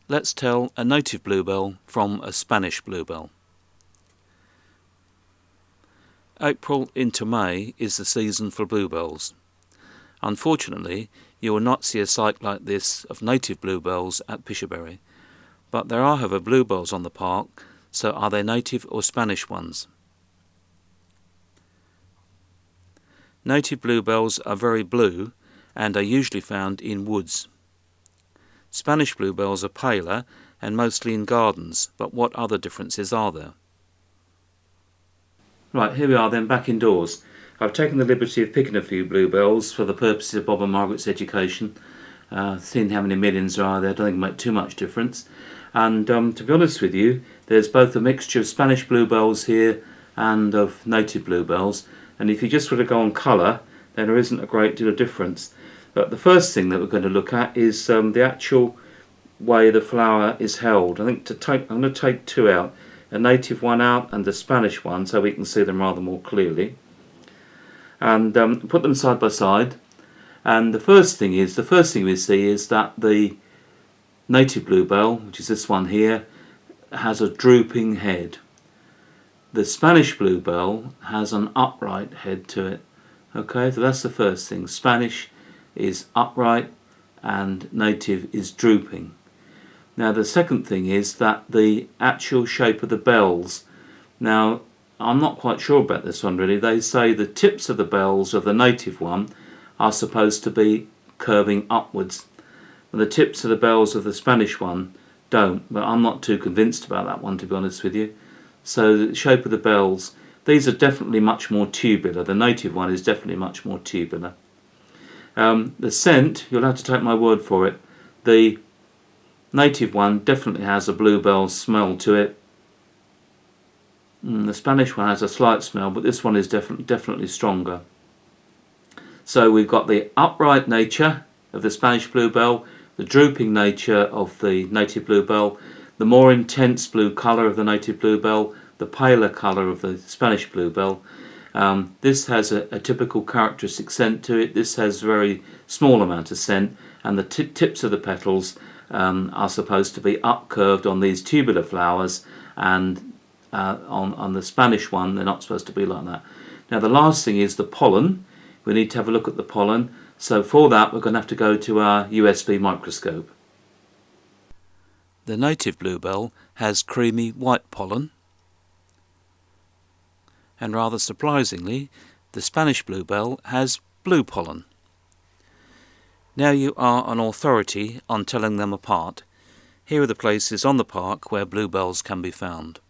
let's tell a native bluebell from a Spanish bluebell. April into May is the season for bluebells. Unfortunately, you will not see a sight like this of native bluebells at Pishiobury, but there are, however, bluebells on the park, so are they native or Spanish ones? Native bluebells are very blue and are usually found in woods. Spanish bluebells are paler and mostly in gardens, but what other differences are there? Right, here we are then, back indoors. I've taken the liberty of picking a few bluebells for the purposes of Bob and Margaret's education. Seeing how many millions there are there, I don't think it makes too much difference. And to be honest with you, there's both a mixture of Spanish bluebells here and of native bluebells. And if you just were to go on colour, then there isn't a great deal of difference. But the first thing that we're going to look at is the actual way the flower is held. I'm going to take two out, a native one out and a Spanish one, so we can see them rather more clearly. And put them side by side. And the first thing we see is that the native bluebell, which is this one here, has a drooping head. The Spanish bluebell has an upright head to it. Okay, so that's the first thing. Spanish is upright and native is drooping. Now the second thing is that the actual shape of the bells. Now I'm not quite sure about this one really. They say the tips of the bells of the native one are supposed to be curving upwards, and the tips of the bells of the Spanish one don't, but I'm not too convinced about that one, to be honest with you. So the shape of the bells, these are definitely much more tubular. The native one is definitely much more tubular. The scent, you'll have to take my word for it, the native one definitely has a bluebell smell to it. The Spanish one has a slight smell, but this one is definitely stronger. So we've got the upright nature of the Spanish bluebell, the drooping nature of the native bluebell, the more intense blue colour of the native bluebell, the paler colour of the Spanish bluebell. This has a typical characteristic scent to it. This has very small amount of scent, and the tips of the petals are supposed to be upcurved on these tubular flowers, and on the Spanish one they're not supposed to be like that. Now the last thing is the pollen. We need to have a look at the pollen, so for that we're going to have to go to our USB microscope. The native bluebell has creamy white pollen, and rather surprisingly the Spanish bluebell has blue pollen. Now you are an authority on telling them apart. Here are the places on the park where bluebells can be found.